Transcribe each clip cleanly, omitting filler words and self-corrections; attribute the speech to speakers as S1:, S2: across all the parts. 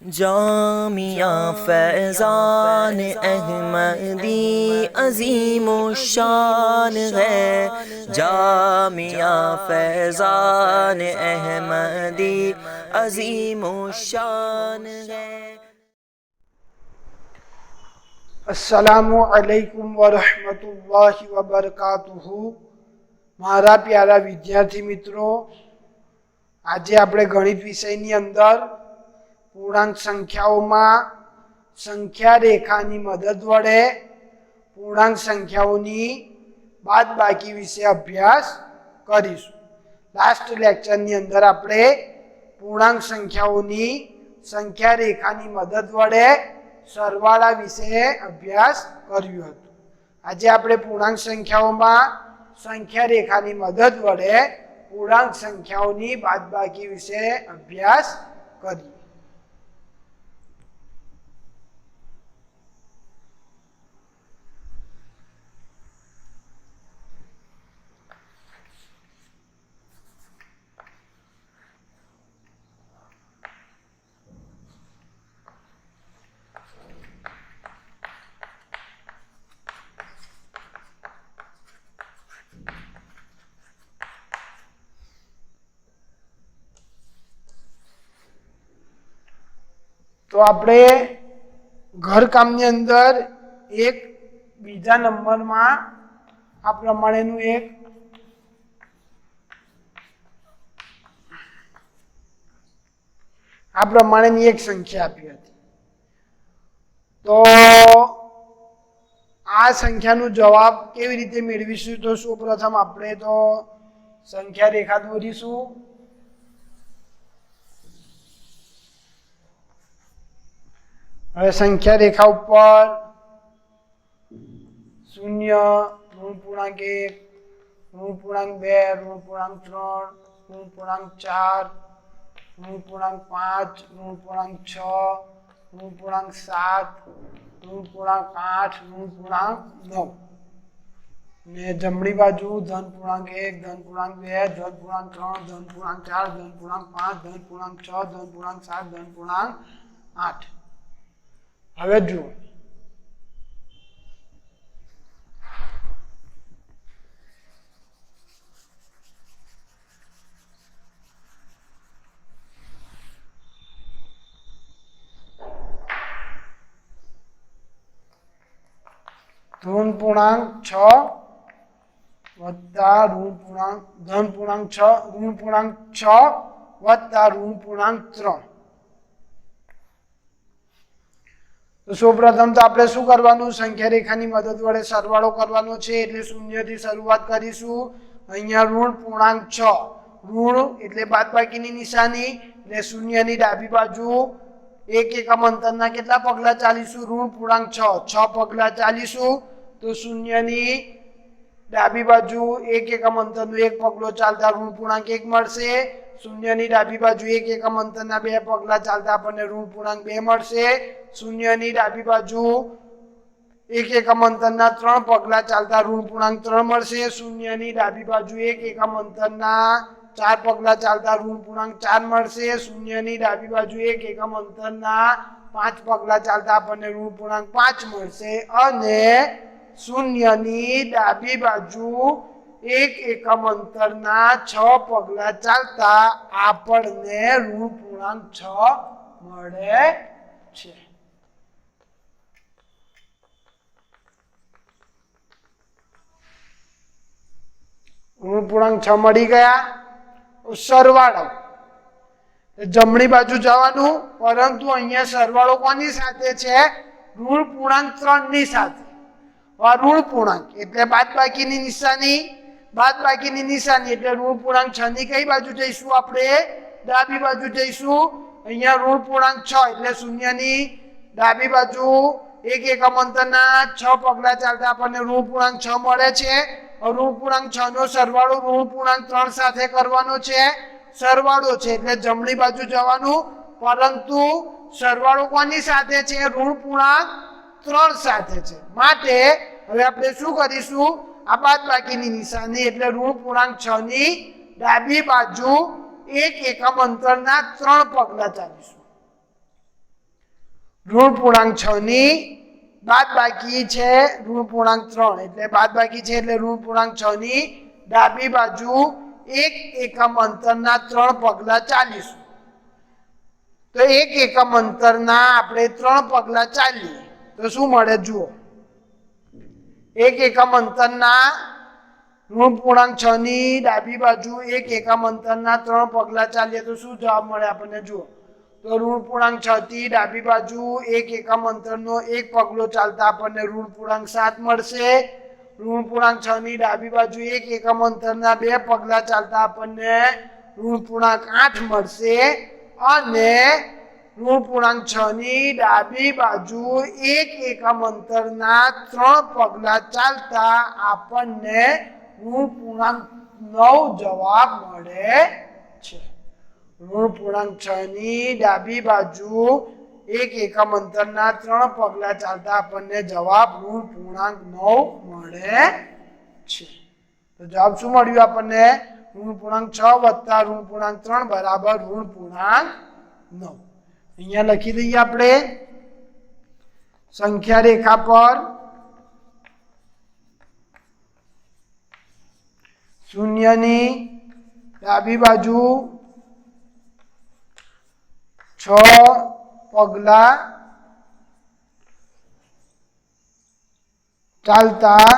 S1: जामिया फैज़ान अहमदी अज़ीमुश्शान है। जामिया फैज़ान अहमदी अज़ीमुश्शान है।
S2: अस्सलामु अलैकुम वरहमतुल्लाहि वबरकातुहू। मारा प्यारा विद्यार्थी मित्रों, आज આપણે ગણિત વિષયની અંદર પૂર્ણાંક સંખ્યાઓમાં સંખ્યા રેખાની મદદ વડે પૂર્ણાંક સંખ્યાઓની બાદબાકી વિશે અભ્યાસ કરીશું। લાસ્ટ લેક્ચરની અંદર આપણે પૂર્ણાંક સંખ્યાઓની સંખ્યા રેખાની મદદ વડે સરવાળા વિશે અભ્યાસ કર્યો હતો। આજે આપણે પૂર્ણાંક સંખ્યાઓમાં સંખ્યા રેખાની મદદ વડે પૂર્ણાંક સંખ્યાઓની બાદબાકી વિશે અભ્યાસ કરીએ। तो આપણે ઘરકામની અંદર એક બીજા નંબરમાં આ પ્રમાણેનું એક એક સંખ્યા આપી હતી। તો આ સંખ્યાનો જવાબ કેવી રીતે મેળવીશું? તો સૌપ્રથમ આપણે તો સંખ્યા રેખા દોરીશું। હવે સંખ્યા રેખા ઉપર 0, ઋણપૂર્ણાંક 1, ઋણપૂર્ણાંક 2, ઋણપૂર્ણાંક 3, ઋણપૂર્ણાંક 4, ऋणपूर्णांक 5, ऋणपूर्णांक 6, ऋणपूर्णांक 7, ऋणपूर्णांक 8, ऋणपूर्णांक 9 ने जमणी बाजू धनपूर्णांक 1, धनपूर्णांक 2, धनपूर्णांक 3, धनपूर्णांक 4, धनपूर्णांक 5, धनपूर्णांक 6, धनपूर्णांक 7, धनपूर्णांक 8। હવે જુઓ, ऋणपूर्णांक 6 वत्ता ऋणपूर्णांक धनपूर्णांक 6, ऋणपूर्णांक 6 वत्ता ऋणपूर्णांक 3। तो સૌપ્રથમ તો આપણે શું કરવાનું? સંખ્યા રેખાની મદદ વડે સરવાળો કરવાનો છે, એટલે શૂન્યથી શરૂઆત કરીશું। અહીંયા ઋણ પૂર્ણાંક 6, ઋણ એટલે બાદબાકીની નિશાની, એટલે શૂન્યની ડાબી બાજુ એક એકમ અંતરના કેટલા પગલા ચાલીશું? ઋણ પૂર્ણાંક 6 પગલા ચાલીશું। તો શૂન્યની ડાબી બાજુ એક એકમ અંતરનો એક પગલો ચાલતા ઋણ પૂર્ણાંક 1 મળશે। શૂન્યની ડાબી બાજુ એક એકમ અંતરના બે પગલા ચાલતા આપણને ઋણ પૂર્ણાંક 2 મળશે। શૂન્યની ડાબી બાજુ એક એકમ અંતરના 3 પગલા ચાલતા ઋણ પૂર્ણાંક 3 મળશે। શૂન્યની ડાબી બાજુ એક એકમ અંતરના 4 પગલા ચાલતા ઋણ પૂર્ણાંક 4 મળશે। શૂન્યની ડાબી બાજુ એક એકમ અંતરના 5 પગલા ચાલતા આપણને ઋણ પૂર્ણાંક 5 મળશે। અને શૂન્યની ડાબી બાજુ એક એકમ અંતરના 6 પગલા ચાલતા આપણને ઋણ પૂર્ણાંક 6 મળે છે। ઋણ પૂર્ણાંક 6 મળી ગયા। સરવાળો જમણી બાજુ જવાનું, પરંતુ અહીંયા સરવાળો કોની સાથે છે? ઋણ પૂર્ણાંક 3 ની સાથે। ઋણ પૂર્ણાંક એટલે બાદબાકીની નિશાની એટલે ઋણ પૂર્ણાંક 6 ની કઈ બાજુ જઈશું? આપણે ડાબી બાજુ જઈશું। અહીંયા ઋણ પૂર્ણાંક 6 એટલે શૂન્યની ડાબી બાજુ એક એકમ અંતરના 6 પગલા ચાલતા આપણને ઋણ પૂર્ણાંક 6 મળે છે। ઋણ પૂર્ણાંક 6 નો સરવાળો ઋણ પૂર્ણાંક 3 સાથે કરવાનો છે। સરવાળો છે એટલે જમણી બાજુ જવાનું, પરંતુ સરવાળો કોની સાથે છે? ઋણ પૂર્ણાંક 3 સાથે છે। માટે હવે આપણે શું કરીશું? આ બાદબાકીની નિશાની એટલે ઋણ પૂર્ણાંક 6 ની ડાબી બાજુ એક એકમ અંતરના 3 પગલા ચાલીશું। ઋણ પૂર્ણાંક 6 ની બાદ બાકી છે ઋણ પૂર્ણાંક 3 એટલે બાદ બાકી છે એટલે ઋણ પૂર્ણાંક 6 ની ડાબી બાજુ એક એકમ અંતરના 3 પગલા ચાલીશું. તો એક એકમ અંતરના આપણે 3 પગલા ચાલીએ તો શું મળે જુઓ. એક એકમ અંતરના ઋણ પૂર્ણાંક 6 ની ડાબી બાજુ એક એકમ અંતરના 3 પગલા ચાલીએ તો શું જવાબ મળે આપણને જુઓ. તો ઋણ પૂર્ણાંક 6 થી ડાબી બાજુ એક એકમ અંતરનો એક પગલો ચાલતા આપણને ઋણ પૂર્ણાંક 7 મળશે. ઋણ પૂર્ણાંક 6 ની ડાબી બાજુ એક એકમ અંતરના 2 પગલા ચાલતા આપણને ઋણ પૂર્ણાંક 8 મળશે. અને ઋણ પૂર્ણાંક 6 ની ડાબી બાજુ એક એકમ અંતરના 3 પગલા ચાલતા આપણને ઋણ પૂર્ણાંક 9 જવાબ મળે છે. ઋણ પૂર્ણાંક 6 ની ડાબી બાજુ એક એકમ અંતરના 3 પગલા ચાલતા આપણને જવાબ ઋણ પૂર્ણાંક 9 મળે છે. તો જવાબ શું મળ્યું આપણને? ઋણ પૂર્ણાંક 6 વત્તા ઋણ પૂર્ણાંક 3 બરાબર ઋણ પૂર્ણાંક 9. અહીંયા લખી દઈએ આપણે સંખ્યા રેખા પર શૂન્યની ડાબી બાજુ 6 પગલા ચાલતા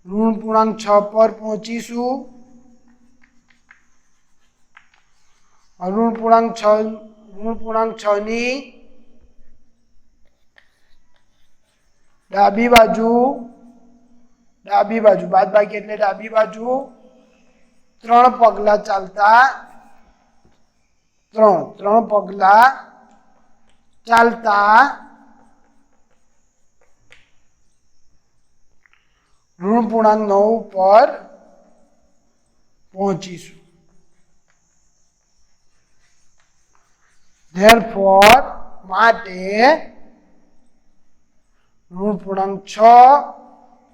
S2: ઋણ પૂર્ણાંક 6 પર પહોંચીશું. ઋણ પૂર્ણાંક 6 ની ડાબી બાજુ બાદબાકી એટલે ડાબી બાજુ 3 પગલા ચાલતા 3 પગલા ચાલતા ઋણ પૂર્ણાંક 9 પર પહોંચીશું. Therefore માટે ઋણ પૂર્ણાંક 6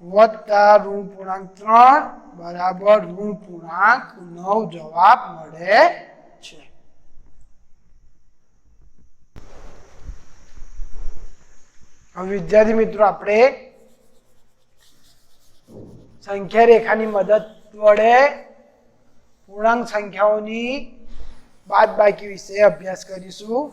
S2: વત્તા ઋણ પૂર્ણાંક 3 બરાબર ઋણ પૂર્ણાંક 9 જવાબ મળે છે. હવે વિદ્યાર્થી મિત્રો આપણે સંખ્યા રેખાની મદદ વડે પૂર્ણાંક સંખ્યાઓની બાદબાકી વિશે અભ્યાસ કરીશું.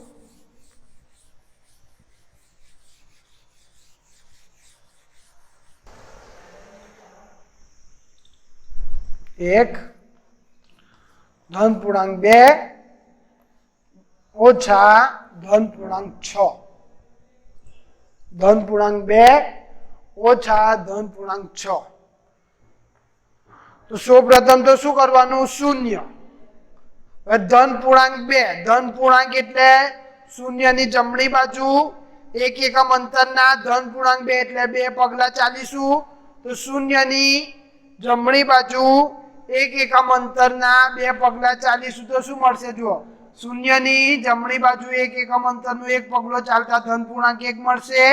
S2: એક ધન પૂર્ણાંક 2 ઓછા ધન પૂર્ણાંક 6. ધન પૂર્ણાંક 2 ઓછા ધન પૂર્ણાંક 6. તો સૌપ્રથમ તો શું કરવાનું? શૂન્ય. ધન પૂર્ણાંક 2 ધન પૂર્ણાંક એટલે શૂન્યની જમણી બાજુ એક એકમ અંતરના ધન પૂર્ણાંક 2 એટલે 2 પગલા ચાલીશું. તો શૂન્યની જમણી બાજુ એક એકમ અંતરના 2 પગલા ચાલીશું તો શું મળશે જુઓ. શૂન્યની જમણી બાજુ એક એકમ અંતરનો એક પગલો ચાલતા ધન પૂર્ણાંક 1 મળશે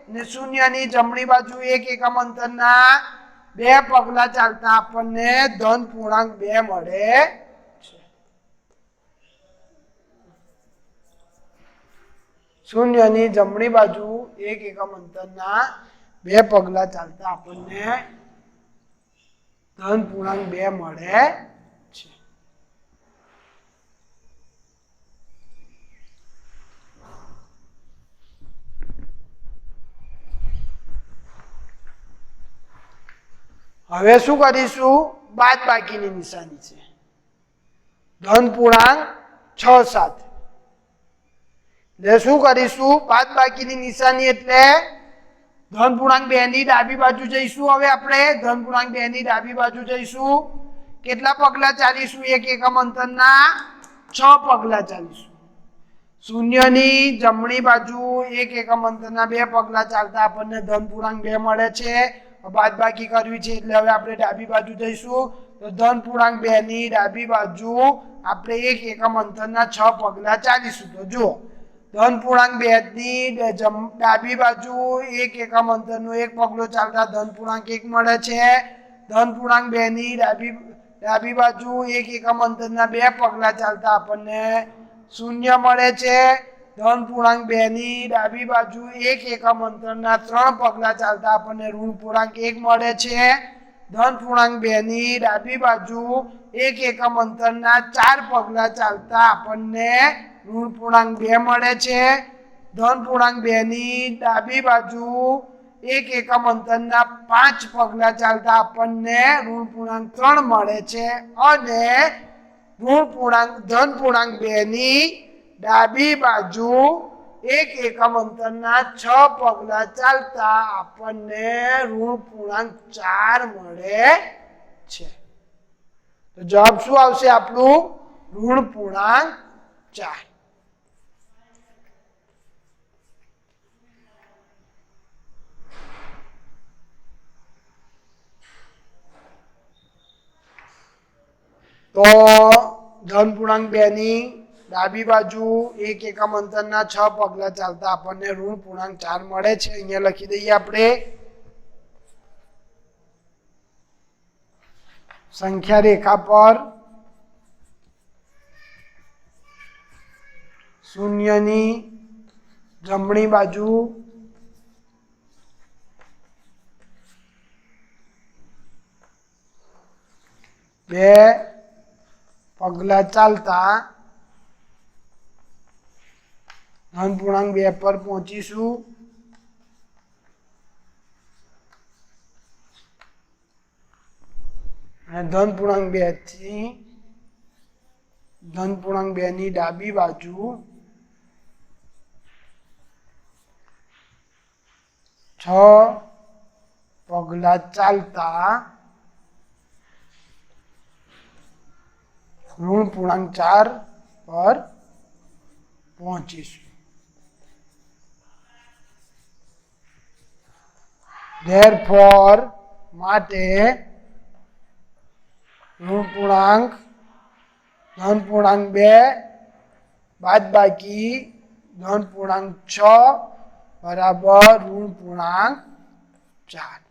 S2: અને શૂન્યની જમણી બાજુ એક એકમ અંતરના 2 પગલા ચાલતા આપણને ધન પૂર્ણાંક 2 મળે છે. શૂન્યની જમણી બાજુ એક એકમ અંતરના 2 પગલા ચાલતા આપણને ધન પૂર્ણાંક 2 મળે છે. હવે શું કરીશું? બાદબાકીની નિશાની છે ધન પૂર્ણાંક 6 સાથે. એટલે શું કરીશું? બાદબાકીની નિશાની એટલે ધન પૂર્ણાંક 2 ની ડાબી બાજુ જઈશું. હવે આપણે ધન પૂર્ણાંક 2 ની ડાબી બાજુ જઈશું. કેટલા પગલા ચાલીશું? એક એકમ અંતરના 6 પગલા ચાલીશું. શૂન્યની જમણી બાજુ એક એકમ અંતરના 2 પગલા ચાલતા આપણને ધન પૂર્ણાંક 2 મળે છે. બાદબાકી કરવી છે એટલે હવે આપણે ડાબી બાજુ જઈશું. તો ધન પૂર્ણાંક 2 ની ડાબી બાજુ આપણે એક એકમ અંતરના 6 પગલા ચાલીશું. તો જુઓ ધન પૂર્ણાંક 2 ની ડાબી બાજુ એક એકમ અંતરનો એક પગલો ચાલતા ધન પૂર્ણાંક 1 મળે છે. ધન પૂર્ણાંક 2 ની ડાબી બાજુ એક એકમ અંતરના 2 પગલા ચાલતા આપણને 0 મળે છે. ધન પૂર્ણાંક 2 ની ડાબી બાજુ એક એકમ અંતરના 3 પગલા ચાલતા આપણને ઋણ પૂર્ણાંક 1 મળે છે. ધન પૂર્ણાંક 2 ની ડાબી બાજુ એક એકમ અંતરના 4 પગલા ચાલતા આપણને ઋણ પૂર્ણાંક 2 મળે છે. ધન પૂર્ણાંક 2 ની ડાબી બાજુ એક એકમ અંતરના 5 પગલા ચાલતા આપણને ઋણ પૂર્ણાંક 3 મળે છે. અને ધન પૂર્ણાંક 2 ની ડાબી બાજુ એક એકમ અંતરના 6 પગલા ચાલતા આપણને ઋણ પૂર્ણાંક 4 મળે છે. તો જવાબ શું આવશે આપણું? ઋણ પૂર્ણાંક 4. તો ધન પૂર્ણાંક 2 ની ડાબી બાજુ એક એકમ અંતરના 6 પગલા ચાલતા આપણને ઋણ પૂર્ણાંક 4 મળે છે. અહીંયા લખી દઈએ આપણે સંખ્યા રેખા પર શૂન્યની જમણી બાજુ બે પગલા ચાલતા ધન પૂર્ણાંક 2 પર પહોંચીશું. અને ધન પૂર્ણાંક 2 થી ધન પૂર્ણાંક 2 ની ડાબી બાજુ 6 પગલા ચાલતા ઋણ પૂર્ણાંક 4 પર પહોંચીશું. Therefore માટે ઋણ પૂર્ણાંક ધન પૂર્ણાંક 2 બાદબાકી ધન પૂર્ણાંક 6 બરાબર ઋણ પૂર્ણાંક 4.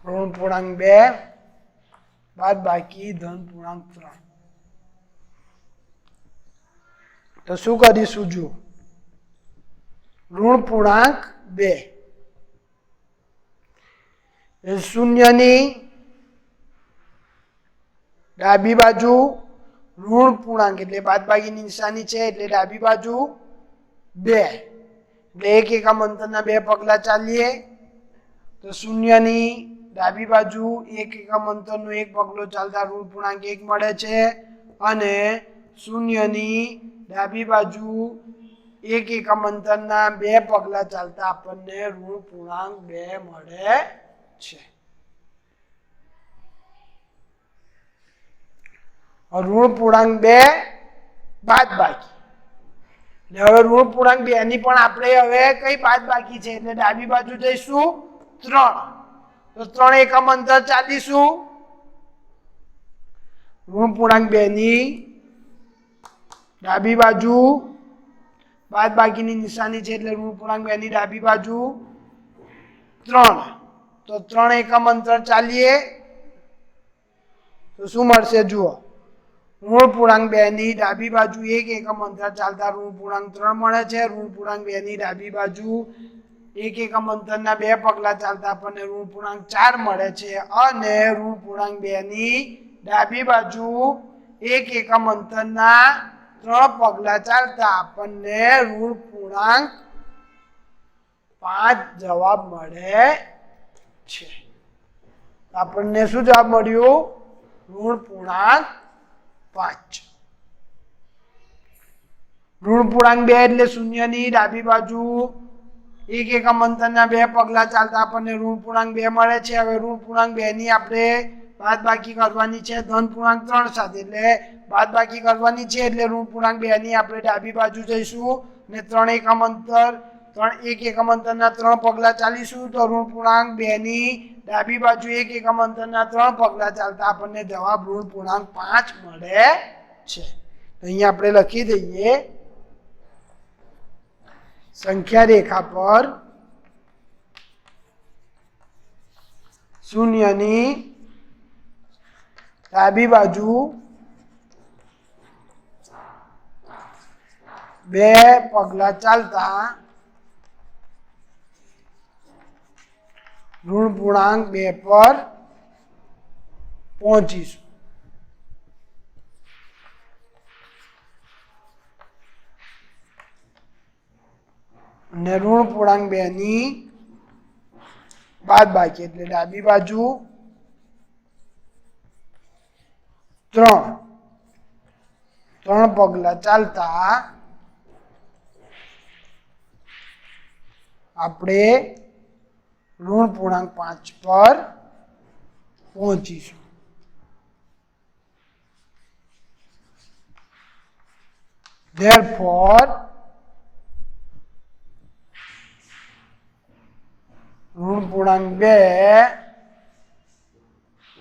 S2: ઋણ પૂર્ણાંક 2 બાદબાકી ધન પૂર્ણાંક 3. તો શું કરીશું? જુઓ, ઋણ પૂર્ણાંક 2 એ શૂન્યની ડાબી બાજુ ઋણ પૂર્ણાંક એટલે બાદબાકીની નિશાની છે એટલે ડાબી બાજુ 2 એટલે એક એકમ અંતરના 2 પગલા ચાલીએ તો શૂન્યની ડાબી બાજુ એક એકમ અંતરનો 1 પગલો ચાલતા ઋણ પૂર્ણાંક 1 મળે છે. અને શૂન્યની ડાબી બાજુ એક એકમ અંતરના 2 પગલા ચાલતા આપણને ઋણ પૂર્ણાંક 2 મળે છે. ઋણ પૂર્ણાંક 2 બાદબાકી એટલે હવે ઋણ પૂર્ણાંક 2 ની પણ આપણે હવે કઈ બાદબાકી છે એટલે ડાબી બાજુ જઈશું 3. તો 3 એકમ અંતર ચાલીશું. ઋણ પૂર્ણાંક 2 ની ડાબી બાજુ બાદબાકીની નિશાની છે એટલે ઋણ પૂર્ણાંક 2 ની ડાબી બાજુ 3. તો 3 એકમ અંતર ચાલીએ તો શું મળશે? જુઓ, ઋણ પૂર્ણાંક 2 ની ડાબી બાજુ એક એકમ અંતર ચાલતા ઋણ પૂર્ણાંક 3 મળે છે. ઋણ પૂર્ણાંક 2 ની ડાબી બાજુ એક એકમ અંતરના 2 પગલા ચાલતા આપણને ઋણ પૂર્ણાંક 4 મળે છે. અને ઋણ પૂર્ણાંક 2 ની ડાબી બાજુ એક એકમ અંતરના 3 પગલા ચાલતા આપણને ઋણ પૂર્ણાંક 5 જવાબ મળે છે. આપણને શું જવાબ મળ્યું? ઋણ પૂર્ણાંક 5. ઋણ પૂર્ણાંક 2 એટલે શૂન્યની ડાબી બાજુ એક એકમ અંતરના 2 પગલા ચાલતા આપણને ઋણ પૂર્ણાંક 2 મળે છે. હવે ઋણ પૂર્ણાંક 2 ની આપણે બાદબાકી કરવાની છે ધન પૂર્ણાંક 3 સાથે એટલે બાદબાકી કરવાની છે એટલે ઋણ પૂર્ણાંક 2 ની આપણે ડાબી બાજુ જઈશું ને 3 એકમ અંતર એક એકમ અંતરના 3 પગલા ચાલીશું તો ઋણ પૂર્ણાંક 2 ની ડાબી બાજુ એક એકમ અંતરના 3 પગલા ચાલતા આપણને જવાબ ઋણ પૂર્ણાંક 5 મળે છે. અહીંયા આપણે લખી દઈએ સંખ્યા રેખા પર શૂન્યની ડાબી બાજુ 2 પગલા ચાલતા ઋણ પૂર્ણાંક 2 પર પહોંચીશું. અને ઋણ પૂર્ણાંક 2 ની બાદબાકી એટલે ડાબી બાજુ 3 પગલા ચાલતા આપણે ઋણ પૂર્ણાંક 5 પર પહોંચીશું. Therefore, ઋણ પૂર્ણાંક 2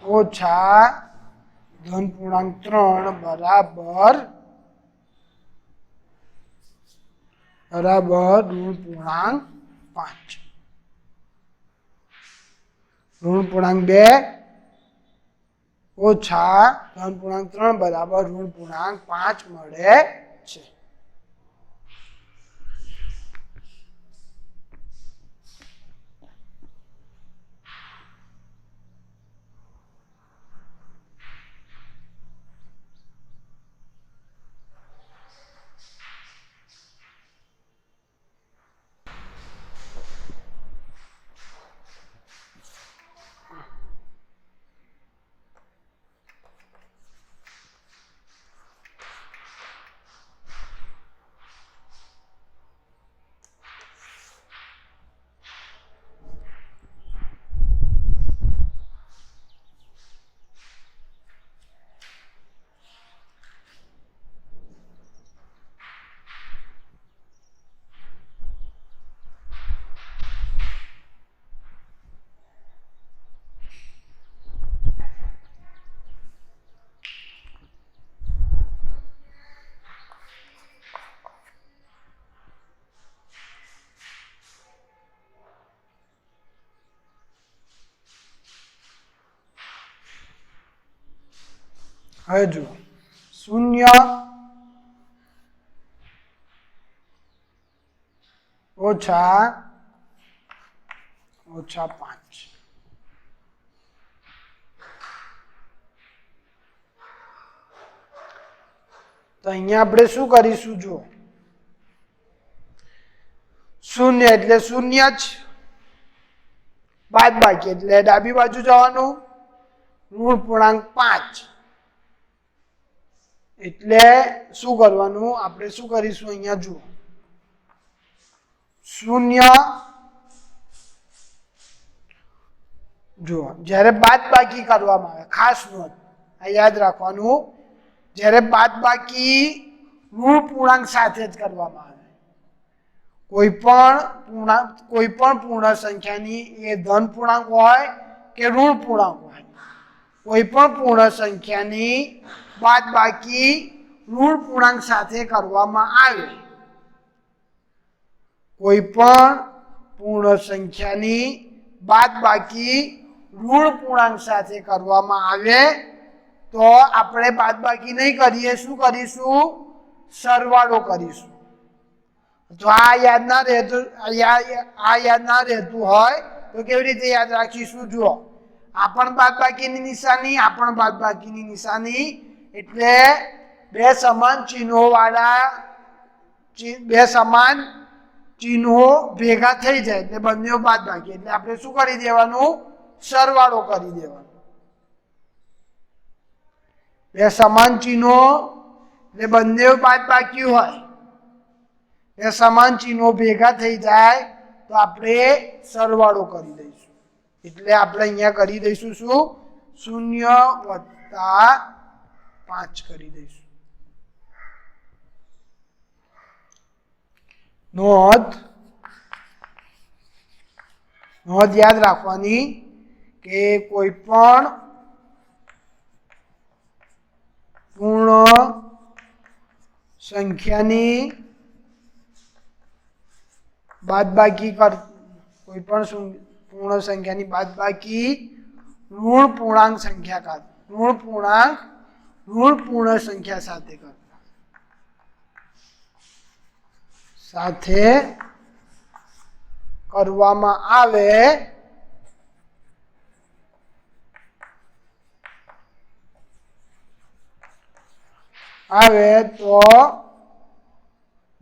S2: ઓછા ધન પૂર્ણાંક 3 બરાબર ઋણ પૂર્ણાંક 5. ઋણ પૂર્ણાંક 2 ઓછા ધન પૂર્ણાંક 3 બરાબર ઋણ પૂર્ણાંક 5 મળે છે. હવે જુઓ 0 ઓછા 5. તો અહીંયા આપણે શું કરીશું? જુઓ 0 એટલે 0 જ, બાદબાકી એટલે ડાબી બાજુ જવાનું, ઋણ પૂર્ણાંક 5 એટલે શું કરવાનું? આપણે શું કરીશું? અહીંયા જુઓ 0 જુઓ જ્યારે બાદબાકી કરવામાં આવે, ખાસ નોંધ આ યાદ રાખવાનું, જ્યારે બાદબાકી ઋણ પૂર્ણાંક સાથે જ કરવામાં આવે, કોઈ પણ પૂર્ણ સંખ્યાની એ ધન પૂર્ણાંક હોય કે ઋણ પૂર્ણાંક હોય, કોઈ પણ પૂર્ણ સંખ્યાની બાદબાકી ઋણ પૂર્ણાંક સાથે કરવામાં આવે, કોઈ પણ પૂર્ણ સંખ્યાની બાદબાકી ઋણ પૂર્ણાંક સાથે કરવામાં આવે તો આપણે બાદબાકી નહીં કરીએ, શું કરીશું? સરવાળો કરીશું. તો આ યાદ ના રહેતું હોય તો કેવી રીતે યાદ રાખીશું? જુઓ આ પણ બાદબાકીની નિશાની, આ પણ બાદબાકીની નિશાની, એટલે બે સમાન ચિહ્નો વાળા બે સમાન ચિહ્નો ભેગા થઈ જાય એટલે બંને બાદબાકી, એટલે આપણે શું કરી દેવાનું? સરવાળો કરી દેવાનો. બે સમાન ચિહ્નો એટલે બંને બાદબાકી હોય, બે સમાન ચિહ્નો ભેગા થઈ જાય તો આપણે સરવાળો કરી દઈશું. એટલે આપણે અહીંયા કરી દઈશું શું? 0 વત્તા 5 કરી દઈશું. નોંધ નોંધ યાદ રાખવાની કે કોઈ પણ પૂર્ણ સંખ્યાની બાદબાકી કોઈ પણ પૂર્ણ સંખ્યાની બાદબાકી ઋણ પૂર્ણાંક સંખ્યા ઋણ પૂર્ણ સંખ્યા સાથે કરવામાં આવે તો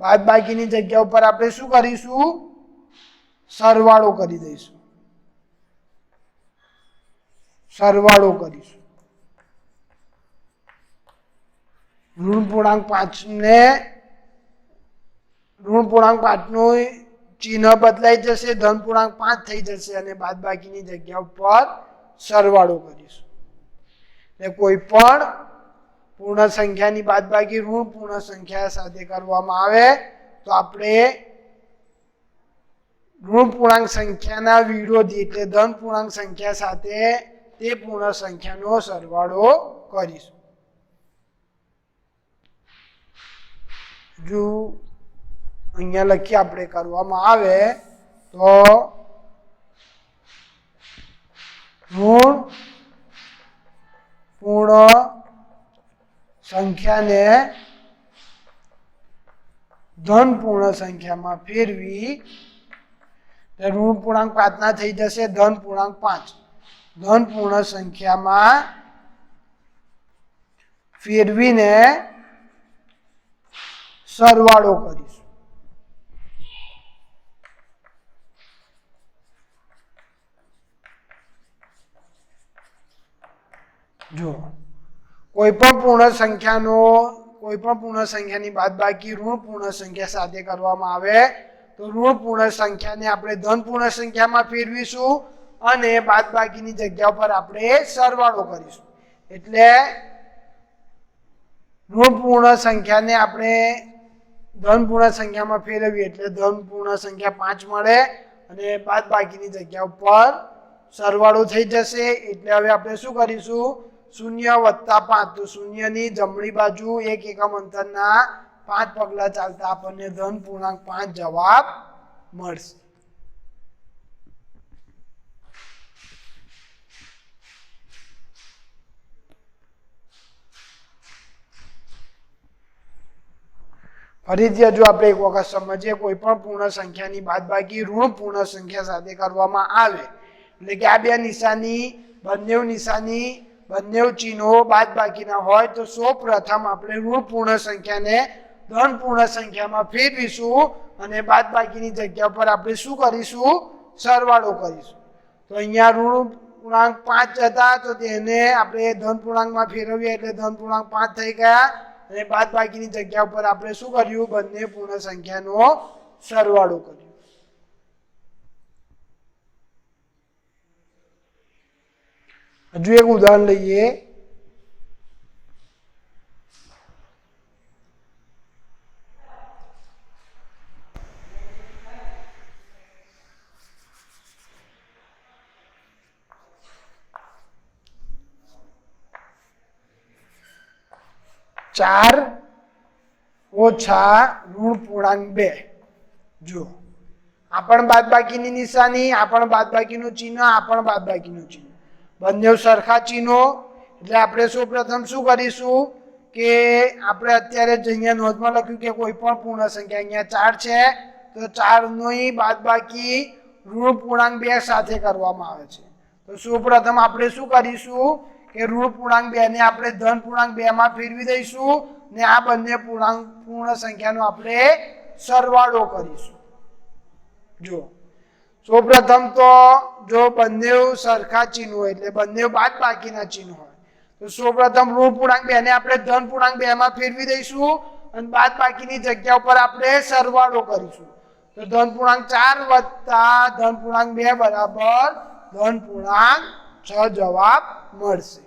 S2: બાદબાકીની જગ્યા ઉપર આપણે શું કરીશું? સરવાળો કરી દઈશું. ઋણ પૂર્ણાંક 5 ને ઋણ પૂર્ણાંક 5 નું ચિહ્ન બદલાઈ જશે, ધન પૂર્ણાંક 5 થઈ જશે અને બાદબાકીની જગ્યા ઉપર સરવાળો કરીશું. એટલે કોઈ પણ પૂર્ણ સંખ્યાની બાદબાકી ઋણ પૂર્ણ સંખ્યા સાથે કરવામાં આવે તો આપણે ઋણ પૂર્ણાંક સંખ્યાના વિરોધી એટલે ધન પૂર્ણાંક સંખ્યા સાથે તે પૂર્ણ સંખ્યાનો સરવાળો કરીશું. જો અહીંયા લખી આપણે કરવામાં આવે તો ઋણ પૂર્ણ સંખ્યાને ધન પૂર્ણ સંખ્યામાં ફેરવી ઋણ પૂર્ણાંક 5 ના થઈ જશે ધન પૂર્ણાંક 5. ધન પૂર્ણ સંખ્યામાં ફેરવીને સરવાળો કરીશું. જો કોઈ પણ પૂર્ણ સંખ્યાની બાદબાકી ઋણ પૂર્ણ સંખ્યા સાથે કરવામાં આવે તો ઋણ પૂર્ણ સંખ્યાને આપણે ધન પૂર્ણ સંખ્યામાં ફેરવીશું અને બાદબાકીની જગ્યા પર આપણે સરવાળો કરીશું. એટલે ઋણ પૂર્ણ સંખ્યાને આપણે ધન પૂર્ણ સંખ્યામાં ફેરવીએ એટલે ધન પૂર્ણ સંખ્યા 5 મળે અને બાદબાકીની જગ્યા ઉપર સરવાળો થઈ જશે. એટલે હવે આપણે શું કરીશું? 0 + 5 તો 0 ની જમણી બાજુ 1 એકમ અંતરના 5 પગલા ચાલતા આપણને ધન પૂર્ણાંક 5 જવાબ મળશે. ફરીથી હજુ આપણે એક વખત સમજીએ. કોઈ પણ પૂર્ણ સંખ્યાની બાદબાકી ઋણ પૂર્ણ સંખ્યા સાથે કરવામાં આવે એટલે કે આ બે નિશાની બંને ચિહ્નો બાદબાકીના હોય તો સૌપ્રથમ આપણે ઋણ પૂર્ણ સંખ્યાને ધન પૂર્ણ સંખ્યામાં ફેરવીશું અને બાદબાકીની જગ્યા પર આપણે શું કરીશું? સરવાળો કરીશું. તો અહીંયા ઋણ પૂર્ણાંક 5 હતા તો તેને આપણે ધન પૂર્ણાંકમાં ફેરવીએ એટલે ધન પૂર્ણાંક 5 થઈ ગયા અને બાદબાકીની જગ્યા ઉપર આપણે શું કર્યું? બંને પૂર્ણ સંખ્યાનો સરવાળો કર્યો. હજુ એક ઉદાહરણ લઈએ. ચાર ઓછા ઋણ પૂર્ણાંક 2. જો આ પણ બાદબાકીની નિશાની, આ પણ બાદબાકીનું ચિહ્ન, આ પણ બાદબાકીનું ચિહ્ન, બંને સરખા ચિહ્નો. એટલે આપણે સૌપ્રથમ શું કરીશું કે આપણે અત્યારે જ અહીંયા નોંધમાં લખ્યું કે કોઈ પણ પૂર્ણ સંખ્યા અહીંયા 4 છે તો 4 ની બાદબાકી ઋણ પૂર્ણાંક 2 સાથે કરવામાં આવે છે. તો સૌપ્રથમ આપણે શું કરીશું કે ઋણ પૂર્ણાંક 2 ને આપણે ધન પૂર્ણાંક 2 માં ફેરવી દઈશું ને આ બંને પૂર્ણ સંખ્યાનો આપણે સરવાળો કરીશું. જો સૌપ્રથમ તો જો બંને સરખા ચિહ્ન હોય એટલે બંને બાદબાકીના ચિહ્ન હોય તો સૌપ્રથમ ઋણ પૂર્ણાંક 2 ને આપણે ધન પૂર્ણાંક 2 માં ફેરવી દઈશું અને બાદબાકીની જગ્યા ઉપર આપણે સરવાળો કરીશું. તો ધન પૂર્ણાંક 4 વત્તા ધન પૂર્ણાંક 2 બરાબર ધન પૂર્ણાંક 6 જવાબ મળશે.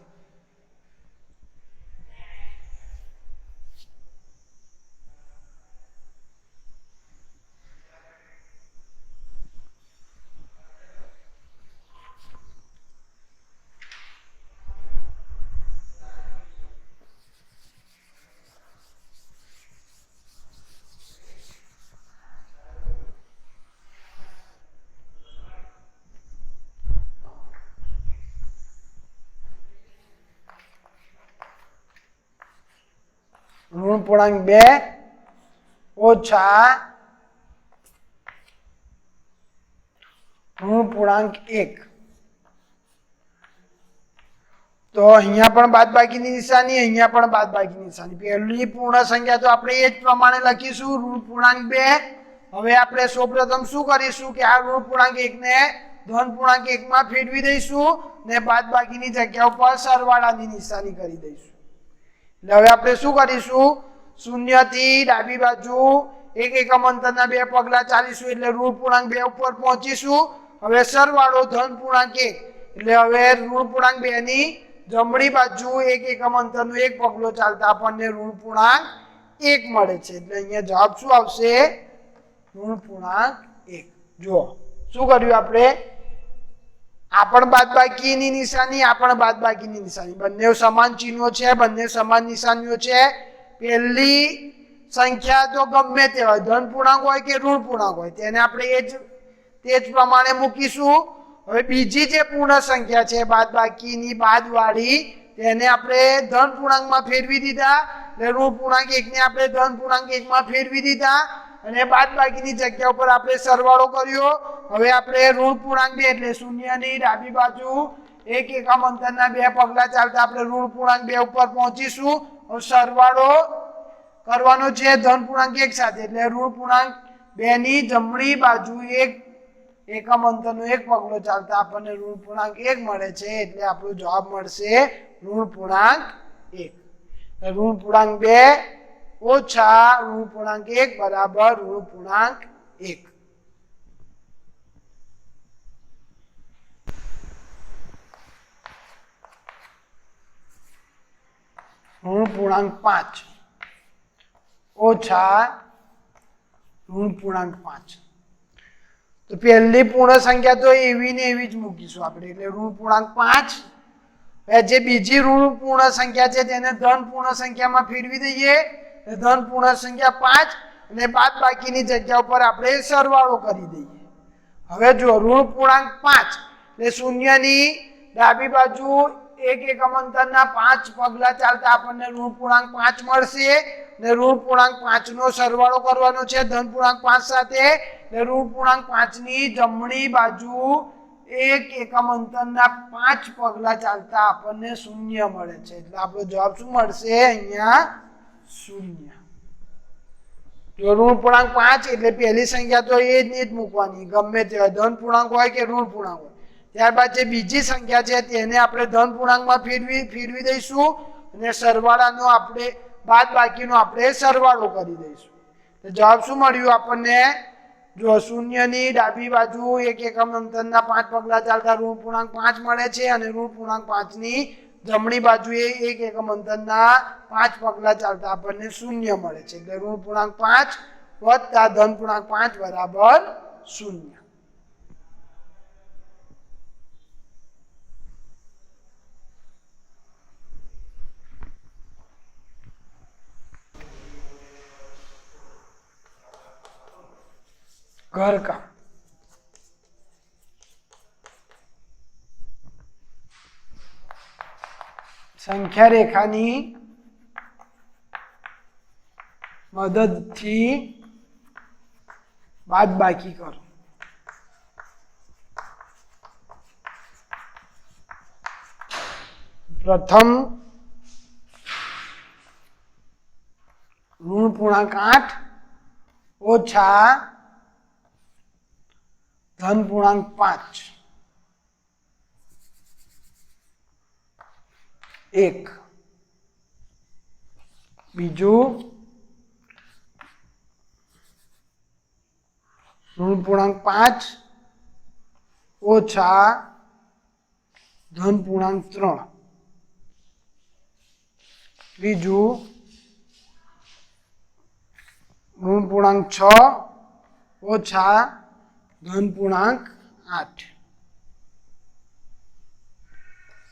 S2: ઋણ પૂર્ણાંક 2 ઓછા ઋણ પૂર્ણાંક 1. તો અહીંયા પણ બાદબાકીની નિશાની, અહીંયા પણ બાદબાકીની નિશાની. પહેલી પૂર્ણ સંખ્યા તો આપણે એ જ પ્રમાણે લખીશું ઋણ પૂર્ણાંક 2. હવે આપણે સૌપ્રથમ શું કરીશું કે આ ઋણ પૂર્ણાંક 1 ને ધન પૂર્ણાંક 1 માં ફેરવી દઈશું ને બાદબાકીની જગ્યા ઉપર સરવાળાની નિશાની કરી દઈશું. એટલે હવે આપણે શું કરીશું, 0 થી ડાબી બાજુ એક એકમ અંતરના 2 પગલા ચાલીશું એટલે ઋણ પૂર્ણાંક 2 ઉપર પહોંચીશું. હવે સરવાળો ધન પૂર્ણાંક 1 એટલે હવે ઋણ પૂર્ણાંક 2 ની જમણી બાજુ એક એકમ અંતરનો એક પગલો ચાલતા આપણને ઋણ પૂર્ણાંક 1 મળે છે. એટલે અહીંયા જવાબ શું આવશે, ઋણ પૂર્ણાંક 1. જો શું કર્યું આપણે, આ પણ બાદબાકીની નિશાની, આ પણ બાદબાકીની નિશાની, બંને સમાન ચિહ્નો છે, બંને સમાન નિશાનીઓ છે. પહેલી સંખ્યા તો ગમે તે હોય, ધન પૂર્ણાંક હોય કે ઋણ પૂર્ણાંક હોય, તેને આપણે તે જ પ્રમાણે મૂકીશું. હવે બીજી જે પૂર્ણ સંખ્યા છે બાદબાકીની બાદવાળી, તેને આપણે ધન પૂર્ણાંકમાં ફેરવી દીધા એટલે ઋણ પૂર્ણાંક 1 ને આપણે ધન પૂર્ણાંક 1 માં ફેરવી દીધા અને બાદબાકીની જગ્યા ઉપર આપણે સરવાળો કર્યો. હવે આપણે ઋણ પૂર્ણાંક 2 એટલે 0 ની ડાબી બાજુ એક એકમ અંતરના 2 પગલા ચાલતા આપણે ઋણ પૂર્ણાંક 2 ઉપર પહોંચીશું. હવે સરવાળો કરવાનો છે ધન પૂર્ણાંક 1 સાથે એટલે ઋણ પૂર્ણાંક 2 ની જમણી બાજુ એક એકમ અંતરનો એક પગલો ચાલતા આપણને ઋણ પૂર્ણાંક 1 મળે છે. એટલે આપણો જવાબ મળશે ઋણ પૂર્ણાંક 1. ઋણ પૂર્ણાંક 2 ઓછા ઋણ પૂર્ણાંક 1 બરાબર ઋણ પૂર્ણાંક 1. ઋણ પૂર્ણાંક 5 ઓછા ઋણ પૂર્ણાંક 5. તો પહેલી પૂર્ણ સંખ્યા તો એવી ને એવી જ મૂકીશું આપણે એટલે ઋણ પૂર્ણાંક 5. જે બીજી ઋણ પૂર્ણ સંખ્યા છે તેને ધન પૂર્ણ સંખ્યામાં ફેરવી દઈએ, ધન પૂર્ણ સંખ્યા 5 અને બાદબાકીની જગ્યા ઉપર આપણે સરવાળો કરી દઈએ. હવે જો ઋણ પૂર્ણાંક 5 એટલે 0 ની ડાબી બાજુ એક એકમ અંતરના 5 પગલા ચાલતા આપણને ઋણ પૂર્ણાંક 5 મળશે ને ઋણ પૂર્ણાંક 5 નો સરવાળો કરવાનો છે ધન પૂર્ણાંક 5 સાથે એટલે ઋણ પૂર્ણાંક 5 ની જમણી બાજુ એક એકમ અંતરના 5 પગલા ચાલતા આપણને 0 મળે છે. એટલે આપણો જવાબ શું મળશે, અહીંયા 0. જો ઋણ પૂર્ણાંક 5 એટલે પહેલી સંખ્યા તો એ જ મૂકવાની, ગમે તે હોય, ધન પૂર્ણાંક હોય કે ઋણ પૂર્ણાંક હોય. ત્યારબાદ જે બીજી સંખ્યા છે તેને આપણે ધન પૂર્ણાંકમાં ફેરવી દઈશું અને સરવાળાનો આપણે બાદબાકીનો આપણે સરવાળો કરી દઈશું. તો જવાબ શું મળ્યું આપણને, જો 0 ની ડાબી બાજુ એક એકમ અંતરના 5 પગલા ચાલતા ઋણ પૂર્ણાંક 5 મળે છે અને ઋણ પૂર્ણાંક 5 ની જમણી બાજુએ એક એકમ અંતરના 5 પગલા ચાલતા આપણને 0 મળે છે. એટલે ઋણ પૂર્ણાંક 5 વત્તા ધન પૂર્ણાંક 5 બરાબર 0. ઘરકામ. સંખ્યા રેખાની મદદથી બાદબાકી કરો. પ્રથમ ઋણ પૂર્ણાંક 8 ઓછા ધન પૂર્ણાંક 5 1. બીજું ઋણ પૂર્ણાંક 5 ઓછા ધન પૂર્ણાંક 3. ત્રીજું ઋણ પૂર્ણાંક 6 ઓછા ધન પૂર્ણાંક 8.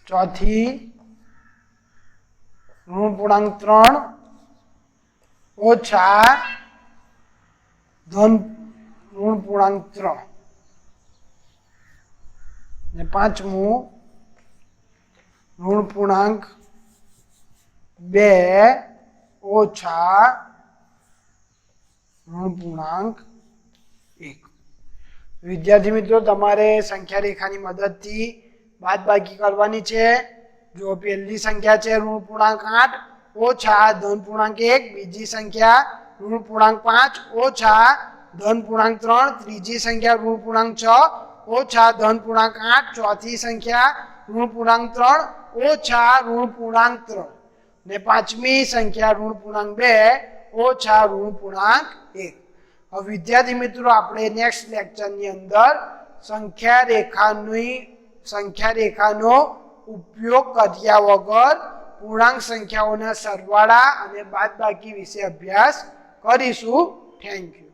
S2: ચોથી ઋણ પૂર્ણાંક 3 ઓછા ધન ઋણ પૂર્ણાંક 3. ને પાંચમું ઋણ પૂર્ણાંક 2 ઓછા ઋણ પૂર્ણાંક 1. વિદ્યાર્થી મિત્રો તમારે સંખ્યા રેખાની મદદથી બાદબાકી કરવાની છે. જો પહેલી સંખ્યા છે ઋણ પૂર્ણાંક 8 ઓછા ધન પૂર્ણાંક 1, બીજી સંખ્યા ઋણ પૂર્ણાંક 5 ઓછા ધન પૂર્ણાંક 3, ત્રીજી સંખ્યા ઋણ પૂર્ણાંક 6 ઓછા ધન પૂર્ણાંક 8, ચોથી સંખ્યા ઋણ પૂર્ણાંક 3 ઓછા ઋણ પૂર્ણાંક 3 ને પાંચમી સંખ્યા ઋણ પૂર્ણાંક 2 ઓછા ઋણ પૂર્ણાંક 1. હવે વિદ્યાર્થી મિત્રો આપણે નેક્સ્ટ લેક્ચરની અંદર સંખ્યા રેખાનો ઉપયોગ કર્યા વગર પૂર્ણાંક સંખ્યાઓના સરવાળા અને બાદબાકી વિશે અભ્યાસ કરીશું. Thank you.